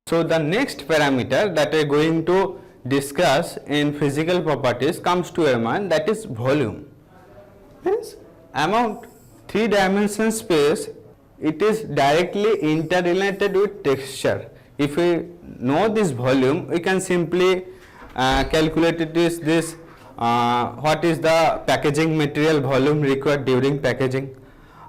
So the next parameter that we are going to discuss in physical properties comes to your mind, that is volume. Means amount 3-dimensional space, it is directly interrelated with texture. If we know this volume, we can simply calculate it is this what is the packaging material volume required during packaging,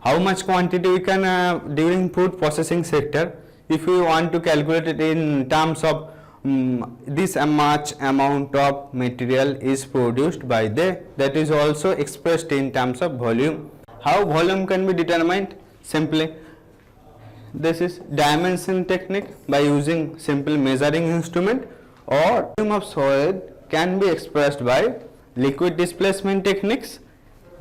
how much quantity we can during food processing sector. If we want to calculate it in terms of this much amount of material is produced by that is also expressed in terms of volume. How volume can be determined? Simply, this is dimension technique by using simple measuring instrument, or volume of solid can be expressed by liquid displacement techniques,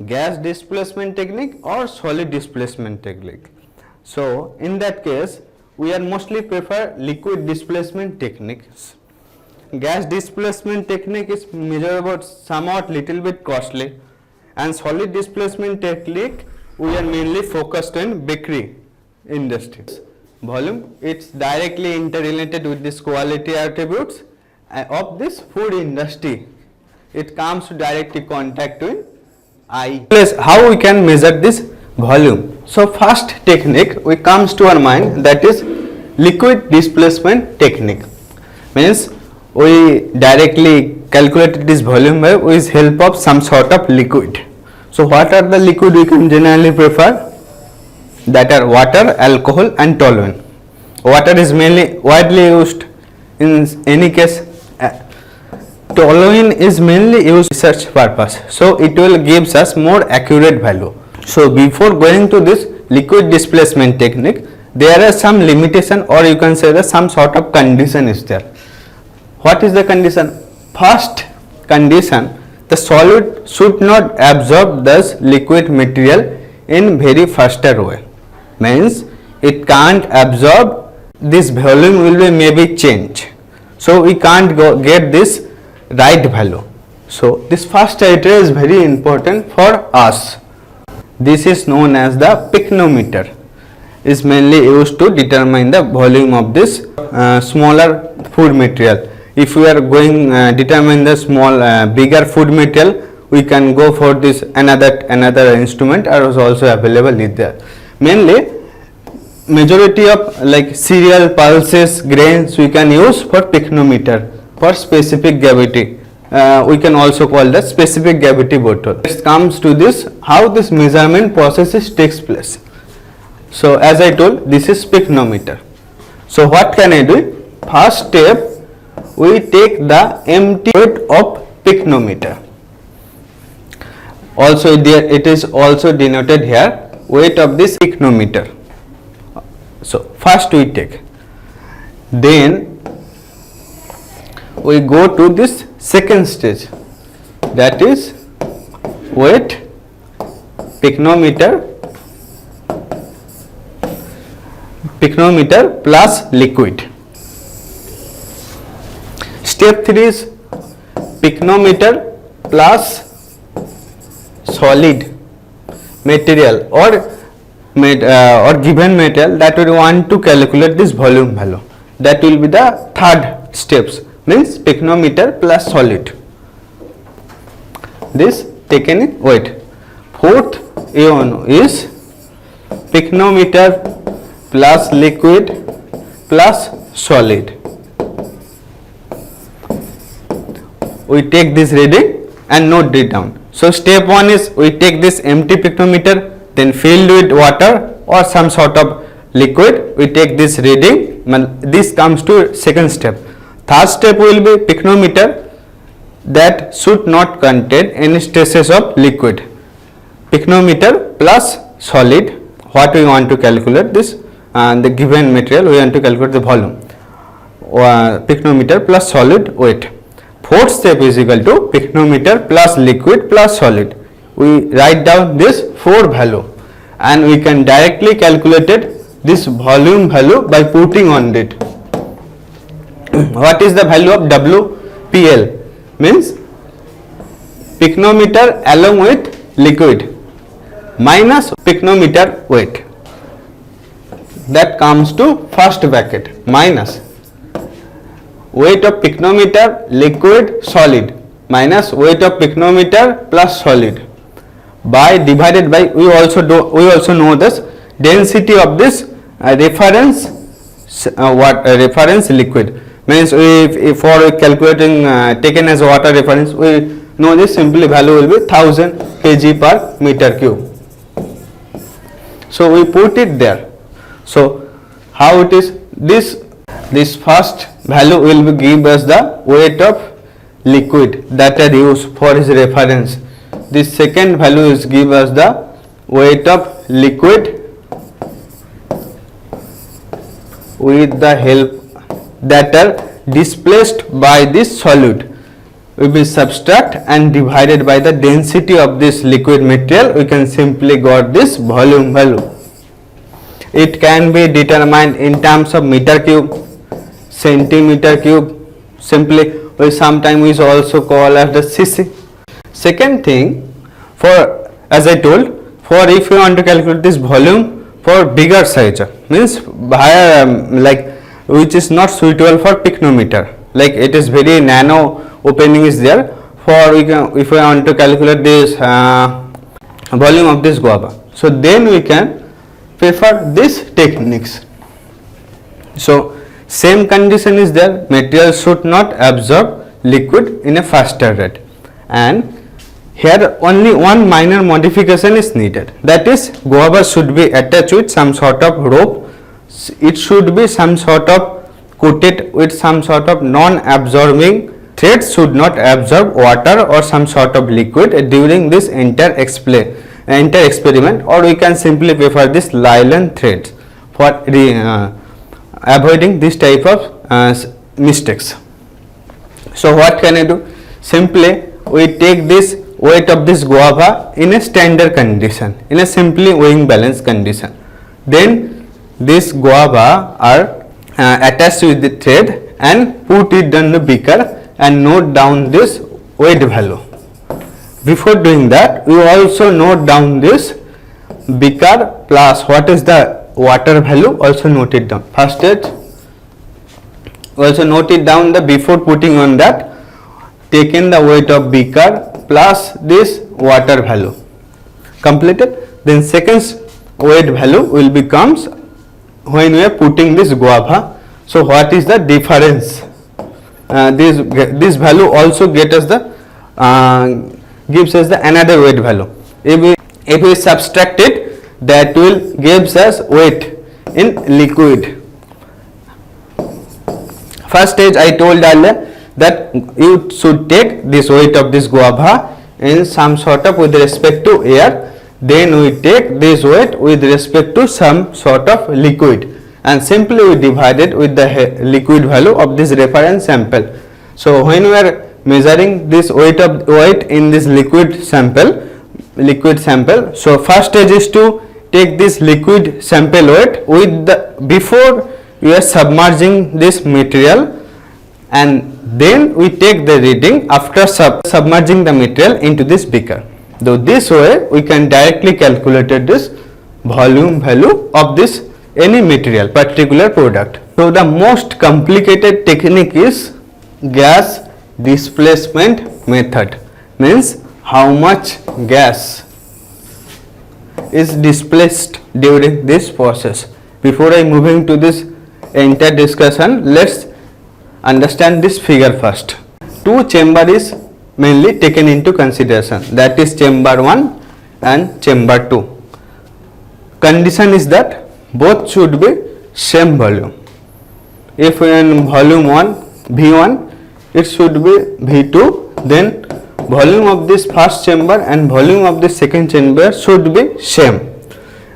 gas displacement technique, or solid displacement technique. So in that case, we are mostly prefer liquid displacement techniques. Gas displacement technique is measurable, somewhat little bit costly, and solid displacement technique we are mainly focused on bakery industries. Volume, it's directly interrelated with this quality attributes of this food industry. It comes to directly contact with I. Plus, how we can measure this volume? So first technique we comes to our mind, that is liquid displacement technique. Means we directly calculate this volume with help of some sort of liquid. So what are the liquid we can generally prefer? That are water, alcohol and toluene. Water is mainly widely used in any case. Toluene is mainly used for research purpose, so it will gives us more accurate value. So before going to this liquid displacement technique, there are some limitation, or you can say that some sort of condition is there. What is the condition? First condition, the solid should not absorb this liquid material in very faster way. Means it can't absorb, this volume will be maybe change. So we can't get this right value. So this first criteria is very important for us. This is known as the pycnometer. Is mainly used to determine the volume of this smaller food material. If we are going determine the small bigger food material, we can go for this another instrument is also available is there. Mainly majority of like cereal, pulses, grains we can use for pycnometer for specific gravity. We can also call that specific gravity bottle. It comes to this, how this measurement process takes place. So as I told, this is pycnometer. So what can I do? First step, we take the empty weight of pycnometer. Also there it is also denoted here, weight of this pycnometer. So first we take, then we go to this second stage, that is weight pycnometer plus liquid. Step 3 is pycnometer plus solid material or given material that we want to calculate this volume value. That will be the third steps, means pycnometer plus solid. This taken in weight. Fourth is pycnometer plus liquid plus solid. We take this reading and note it down. So step 1 is we take this empty pycnometer, then filled with water or some sort of liquid, we take this reading. This comes to second step. Third step will be pycnometer that should not contain any traces of liquid. Pycnometer plus solid, what we want to calculate this the given material, we want to calculate the volume. Pycnometer plus solid weight. Fourth step is equal to pycnometer plus liquid plus solid. We write down this 4 value and we can directly calculate this volume value by putting on it. What is the value of WPL? Means pycnometer along with liquid minus pycnometer weight. That comes to first bracket minus weight of pycnometer liquid solid minus weight of pycnometer plus solid by divided by we also know this density of this reference reference liquid. Means if for calculating taken as water reference, we know this simply value will be 1000 kg per meter cube. So we put it there. So how it is, this first value will be give us the weight of liquid that are used for his reference. This second value is give us the weight of liquid with the help that are displaced by this solid. We will subtract and divided by the density of this liquid material. We can simply got this volume value. It can be determined in terms of meter cube, centimeter cube. Simply we sometimes we also call as the cc. Second thing, for as I told, for if you want to calculate this volume for bigger size, means higher like which is not suitable for pycnometer, like it is very nano opening is there, for we can, if we want to calculate this volume of this guava, so then we can prefer these techniques. So same condition is there, material should not absorb liquid in a faster rate, and here only one minor modification is needed, that is guava should be attached with some sort of rope. It should be some sort of coated with some sort of non-absorbing threads, should not absorb water or some sort of liquid during this entire experiment, or we can simply prefer this nylon threads for avoiding this type of mistakes. So what can I do? Simply we take this weight of this guava in a standard condition, in a simply weighing balance condition. Then this guava are attached with the thread and put it on the beaker and note down this weight value. Before doing that, we also note down this beaker plus what is the water value, also note it down. First stage, also note it down the before putting on that, taken the weight of beaker plus this water value, completed. Then second weight value will becomes when we are putting this guava. So what is the difference? This value also get us the gives us the another weight value. If we subtract it, that will gives us weight in liquid. First stage I told earlier that you should take this weight of this guava in some sort of with respect to air, then we take this weight with respect to some sort of liquid, and simply we divide it with the liquid value of this reference sample. So when we are measuring this weight in this liquid sample, so first stage is to take this liquid sample weight with the before we are submerging this material, and then we take the reading after submerging the material into this beaker. Though this way we can directly calculate this volume value of this any material particular product. So the most complicated technique is gas displacement method, means how much gas is displaced during this process. Before I moving to this entire discussion, let's understand this figure first. Two chamber is mainly taken into consideration, that is chamber 1 and chamber 2. Condition is that both should be same volume. If in volume 1 V1, it should be V2, then volume of this first chamber and volume of the second chamber should be same,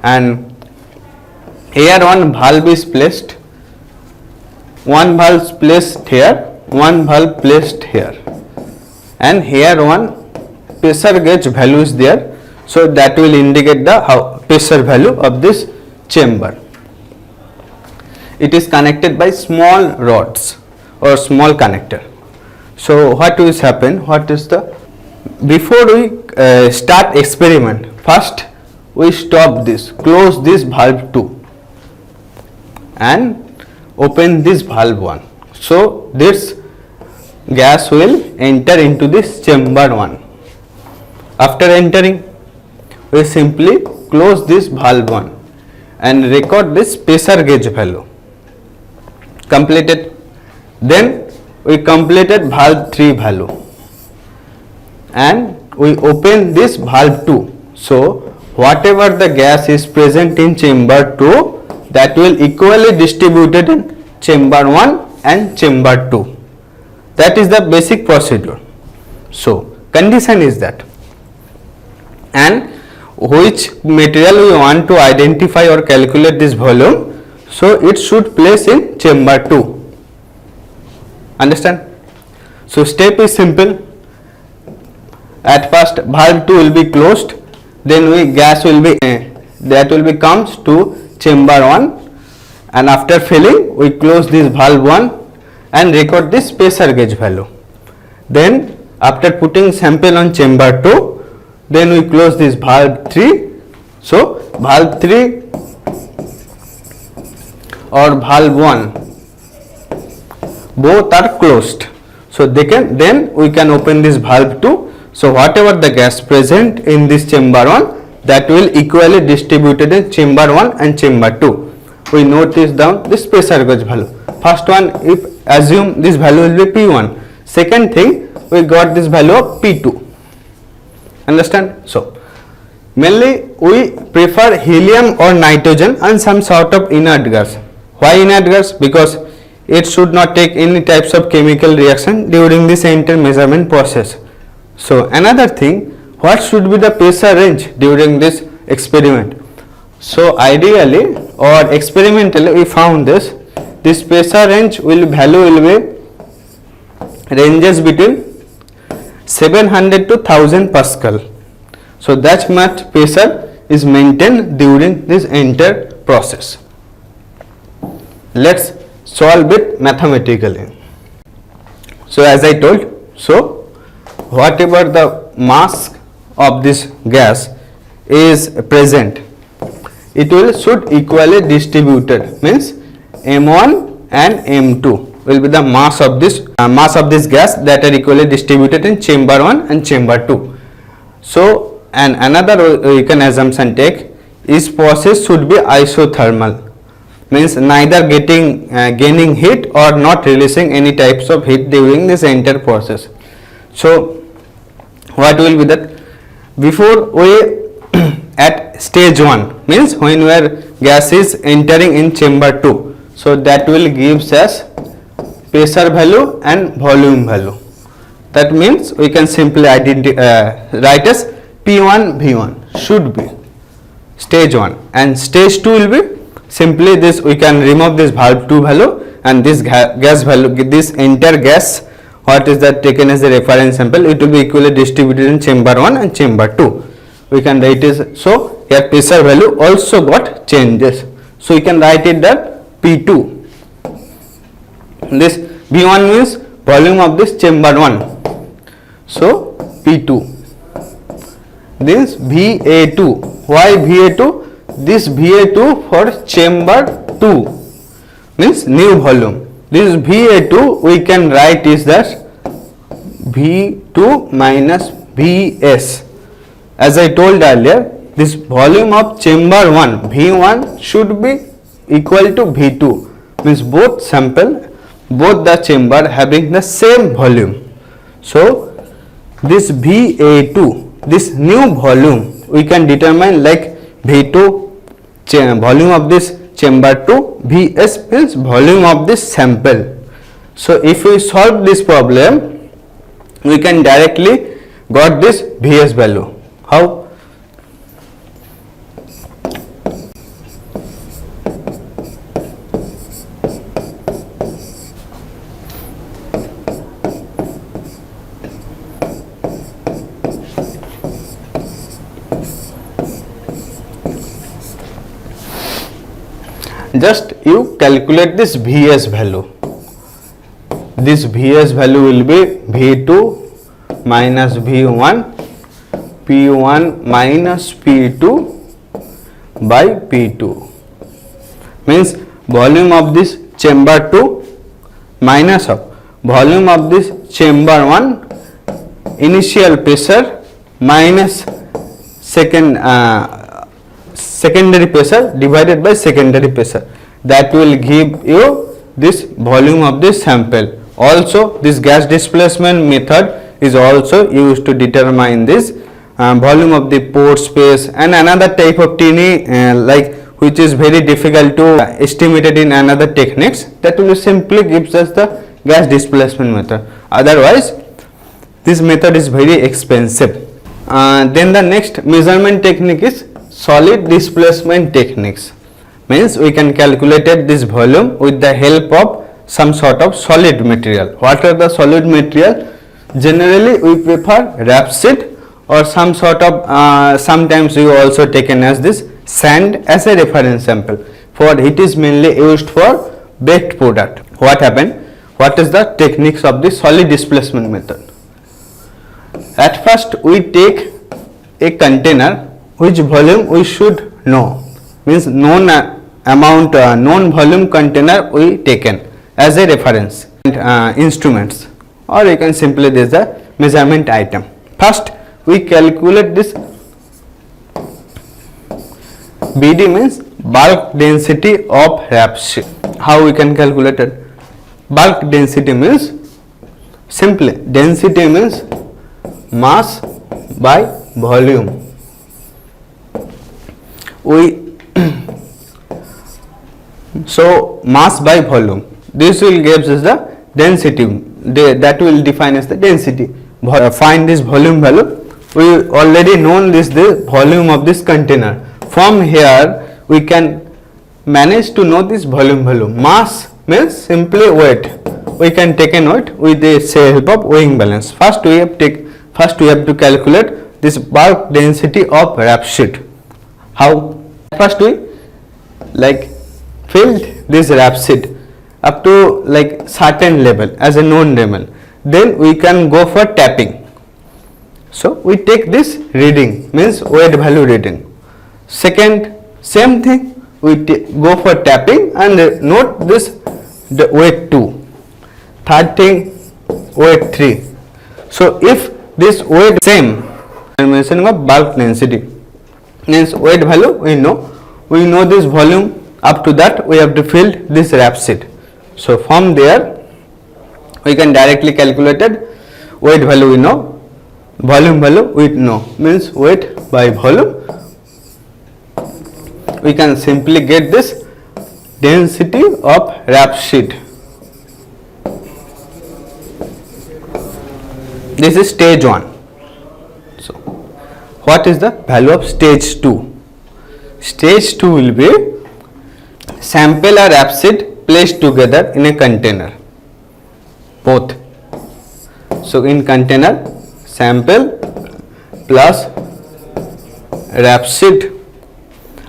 and here one valve is placed, one valve placed here, one valve placed here, and here one pressure gauge value is there, so that will indicate the pressure value of this chamber. It is connected by small rods or small connector. So what will happen, what is the, before we start experiment, first we stop this, close this valve 2 and open this valve 1. So this gas will enter into this chamber 1. After entering, we simply close this valve 1 and record this pressure gauge value. Completed. Then we completed valve 3 value and we open this valve 2. So whatever the gas is present in chamber 2, that will equally distributed in chamber 1 and chamber 2. That is the basic procedure. So condition is that, and which material we want to identify or calculate this volume, so it should place in chamber 2. Understand? So step is simple. At first valve 2 will be closed, then gas will be that will be comes to chamber 1, and after filling we close this valve 1 and record this pressure gauge value. Then after putting sample on chamber 2, then we close this valve 3. So valve 3 or valve 1, both are closed. So then we can open this valve 2. So whatever the gas present in this chamber 1, that will equally distributed in chamber 1 and chamber 2. We note this down, this pressure gauge value. First one, if assume this value will be P1. Second thing, we got this value of P2. Understand? So mainly we prefer helium or nitrogen and some sort of inert gas. Why inert gas? Because it should not take any types of chemical reaction during this entire measurement process. So another thing, what should be the pressure range during this experiment? So ideally or experimentally we found this pressure range value will be ranges between 700 to 1000 Pascal. So that much pressure is maintained during this entire process. Let's solve it mathematically. So as I told, so whatever the mass of this gas is present, it should equally distributed, means M1 and M2 will be the mass of this gas that are equally distributed in chamber 1 and chamber 2. So and another we can assumption take, each process should be isothermal, means neither gaining heat or not releasing any types of heat during this entire process. So what will be that? Before we at stage 1, means when where gas is entering in chamber 2, so that will gives us pressure value and volume value. That means we can simply write as P1 V1 should be stage 1, and stage 2 will be simply this, we can remove this valve 2 value and this gas value, this entire gas what is that taken as a reference sample, it will be equally distributed in chamber 1 and chamber 2. We can write it, so here pressure value also got changes. So we can write it that P2. This V1 means volume of this chamber 1. So P2. This VA2. Why VA2? This VA2 for chamber 2 means new volume. This VA2 we can write is that V2 minus Vs. As I told earlier, this volume of chamber 1 V1 should be equal to V2, means both the chamber having the same volume. So this VA2, this new volume we can determine like V2 volume of this chamber 2, Vs means volume of this sample. So if we solve this problem, we can directly got this Vs value. How? Just you calculate this Vs value. This Vs value will be V2 minus V1, P1 minus P2 by P2, means volume of this chamber 2 minus of volume of this chamber 1 initial pressure minus secondary pressure divided by secondary pressure, that will give you this volume of this sample. Also this gas displacement method is also used to determine this volume of the pore space, and another type of TINI like which is very difficult to estimate it in another techniques, that will simply gives us the gas displacement method. Otherwise this method is very expensive. Then the next measurement technique is solid displacement techniques. Means we can calculate this volume with the help of some sort of solid material. What are the solid material? Generally we prefer rapeseed or some sort of sometimes you also taken as this sand as a reference sample, for it is mainly used for baked product. What happened? What is the techniques of the solid displacement method? At first we take a container which volume we should know, means known amount known volume container we taken as a reference instruments, or you can simply this the measurement item. First we calculate this BD, means bulk density of rapeseed. How we can calculate it? Bulk density means simply density means mass by volume. We so mass by volume, this will gives us the density, that will define as the density. Find this volume value. We already known this the volume of this container. From here we can manage to know this volume value. Mass means simply weight. We can take a weight with the help of weighing balance. First we have to calculate this bulk density of rapeseed. How? First we like filled this rapeseed up to like certain level as a known level, then we can go for tapping. So we take this reading, means weight value reading. Second, same thing, we go for tapping and note this the weight 2. Third thing, weight 3. So if this weight same, I am mentioning of bulk density, means weight value we know this volume, up to that we have to fill this rapeseed. So from there we can directly calculate it. Weight value we know, volume value we know, means weight by volume. We can simply get this density of rapeseed. This is stage 1. So what is the value of stage 2? Stage 2 will be sample or rapeseed placed together in a container, both. So in container, sample plus rapeseed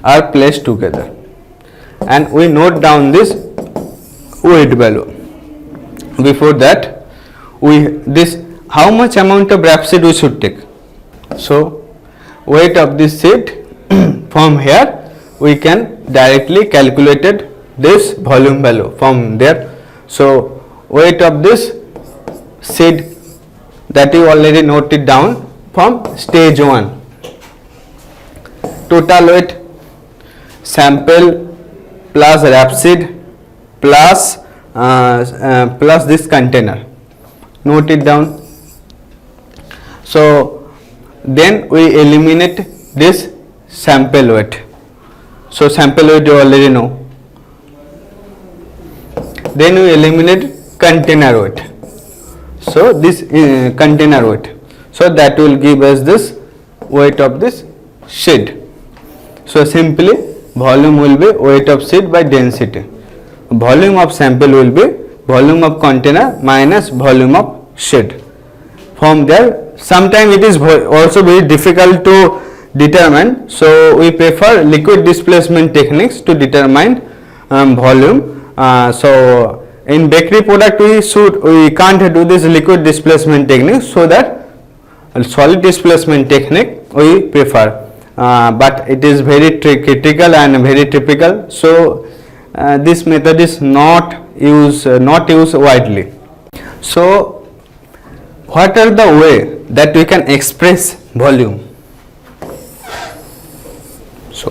are placed together, and we note down this weight value. Before that, how much amount of rapeseed we should take. So weight of this seed from here we can directly calculate this volume value from there. So weight of this seed, that you already noted down from stage 1. Total weight sample plus rapeseed plus plus this container, note it down. So then we eliminate this sample weight. So sample weight you already know. Then we eliminate container weight. So this container weight, so that will give us this weight of this seed. So simply volume will be weight of seed by density. Volume of sample will be volume of container minus volume of seed. From there, sometimes it is also very difficult to determine, so we prefer liquid displacement techniques to determine volume. So in bakery product we can't do this liquid displacement technique, so that solid displacement technique we prefer, but it is very critical and very typical. So this method is not not used widely. So what are the way that we can express volume? So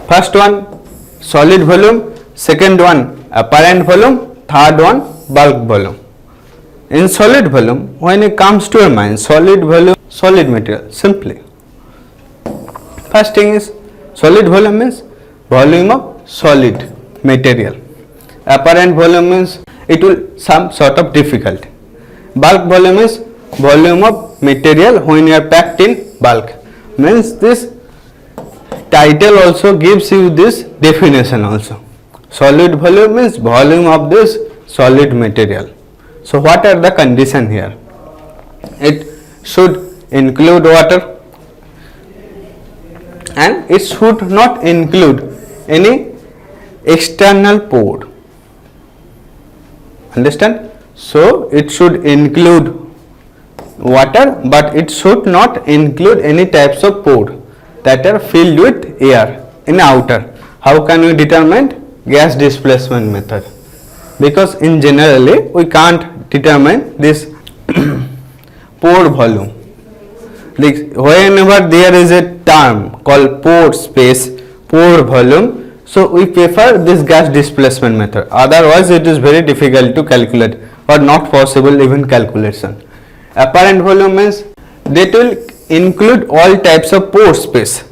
first one solid volume, second one apparent volume, third one bulk volume. In solid volume, when it comes to your mind, solid volume, solid material, simply. First thing is solid volume means volume of solid material. Apparent volume means it will some sort of difficult. Bulk volume is volume of material when you are packed in bulk. Means this title also gives you this definition also. Solid volume means volume of this solid material. So what are the conditions here? It should include water and it should not include any external pore. Understand? So it should include water, but it should not include any types of pore that are filled with air in outer. How can we determine? Gas displacement method. Because in generally we can't determine this pore volume. Whenever there is a term called pore space, pore volume, so we prefer this gas displacement method. Otherwise it is very difficult to calculate or not possible even calculation. Apparent volume means that will include all types of pore space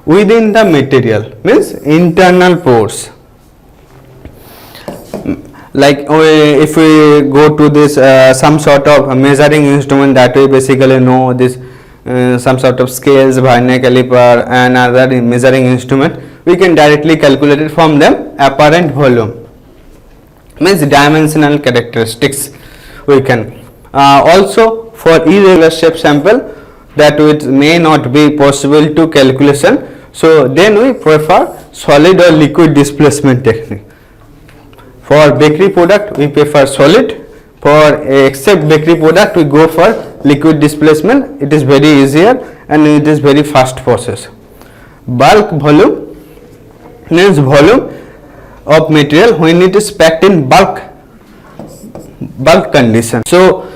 within the material, means internal pores. Like if we go to this some sort of measuring instrument that we basically know this some sort of scales, vernier caliper and other measuring instrument, we can directly calculate it from them. Apparent volume means dimensional characteristics we can. Also for irregular shape sample that which may not be possible to calculation, so then we prefer solid or liquid displacement technique. For bakery product we prefer solid, for except bakery product we go for liquid displacement. It is very easier and it is very fast process. Bulk volume means volume of material when it is packed in bulk condition. So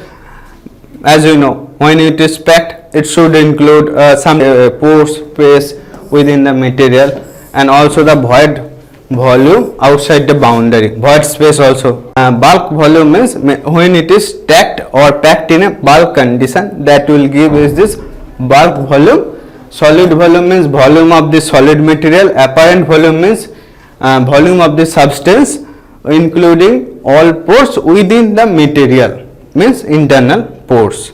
as you know, when it is packed it should include some pore space within the material and also the void volume outside the boundary, void space also. Bulk volume means when it is stacked or packed in a bulk condition, that will give is this bulk volume. Solid volume means volume of the solid material. Apparent volume means volume of the substance including all pores within the material, means internal pores.